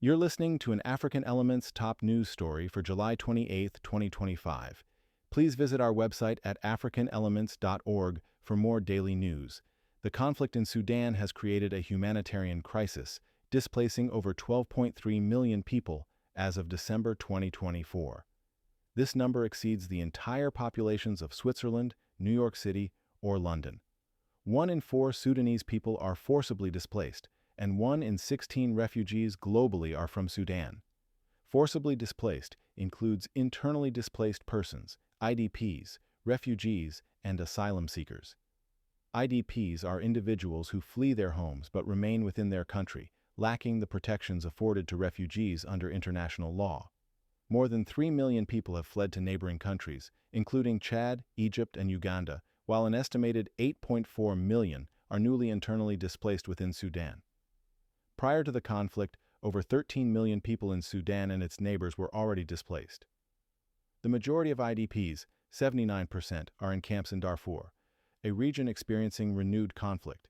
You're listening to an African Elements top news story for July 28, 2025. Please visit our website at africanelements.org for more daily news. The conflict in Sudan has created a humanitarian crisis, displacing over 12.3 million people as of December 2024. This number exceeds the entire populations of Switzerland, New York City, or London. 1 in 4 Sudanese people are forcibly displaced, and 1 in 16 refugees globally are from Sudan. Forcibly displaced includes internally displaced persons, IDPs, refugees, and asylum seekers. IDPs are individuals who flee their homes but remain within their country, lacking the protections afforded to refugees under international law. More than 3 million people have fled to neighboring countries, including Chad, Egypt, and Uganda, while an estimated 8.4 million are newly internally displaced within Sudan. Prior to the conflict, over 13 million people in Sudan and its neighbors were already displaced. The majority of IDPs, 79%, are in camps in Darfur, a region experiencing renewed conflict.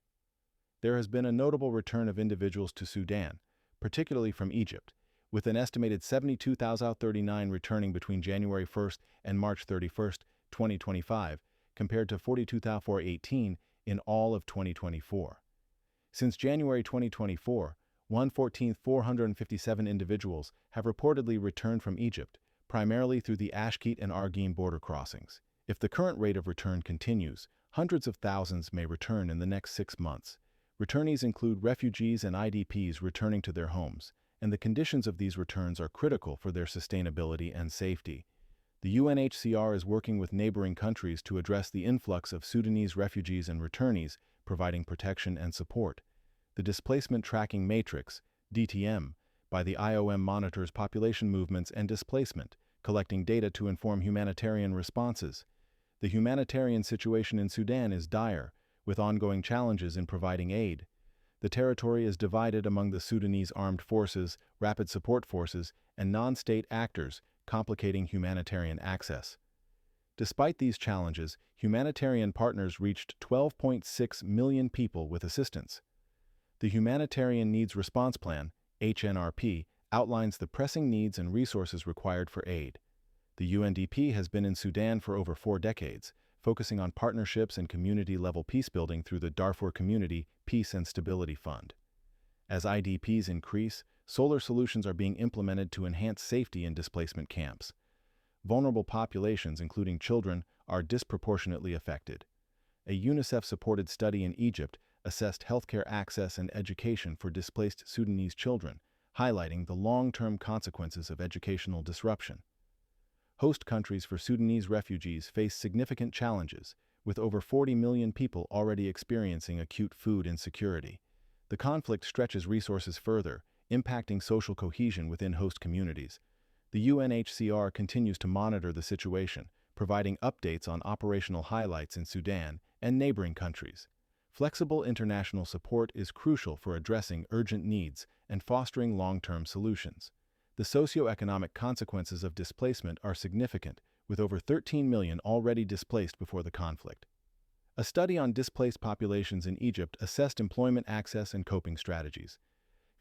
There has been a notable return of individuals to Sudan, particularly from Egypt, with an estimated 72,039 returning between January 1st and March 31st, 2025, compared to 42,418 in all of 2024. Since January 2024, 114,457 individuals have reportedly returned from Egypt, primarily through the Ashkit and Argin border crossings. If the current rate of return continues, hundreds of thousands may return in the next 6 months. Returnees include refugees and IDPs returning to their homes, and the conditions of these returns are critical for their sustainability and safety. The UNHCR is working with neighboring countries to address the influx of Sudanese refugees and returnees, providing protection and support. The Displacement Tracking Matrix, DTM, by the IOM monitors population movements and displacement, collecting data to inform humanitarian responses. The humanitarian situation in Sudan is dire, with ongoing challenges in providing aid. The territory is divided among the Sudanese Armed Forces, Rapid Support Forces, and non-state actors, complicating humanitarian access. Despite these challenges, humanitarian partners reached 12.6 million people with assistance. The Humanitarian Needs Response Plan, HNRP, outlines the pressing needs and resources required for aid. The UNDP has been in Sudan for over 4 decades, focusing on partnerships and community-level peacebuilding through the Darfur Community Peace and Stability Fund. As IDPs increase, solar solutions are being implemented to enhance safety in displacement camps. Vulnerable populations, including children, are disproportionately affected. A UNICEF-supported study in Egypt assessed healthcare access and education for displaced Sudanese children, highlighting the long-term consequences of educational disruption. Host countries for Sudanese refugees face significant challenges, with over 40 million people already experiencing acute food insecurity. The conflict stretches resources further, impacting social cohesion within host communities. The UNHCR continues to monitor the situation, providing updates on operational highlights in Sudan and neighboring countries. Flexible international support is crucial for addressing urgent needs and fostering long-term solutions. The socioeconomic consequences of displacement are significant, with over 13 million already displaced before the conflict. A study on displaced populations in Egypt assessed employment access and coping strategies.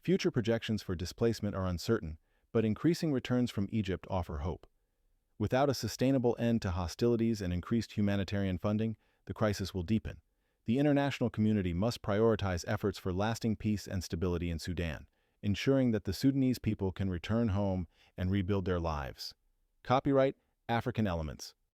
Future projections for displacement are uncertain, but increasing returns from Egypt offer hope. Without a sustainable end to hostilities and increased humanitarian funding, the crisis will deepen. The international community must prioritize efforts for lasting peace and stability in Sudan, ensuring that the Sudanese people can return home and rebuild their lives. Copyright African Elements.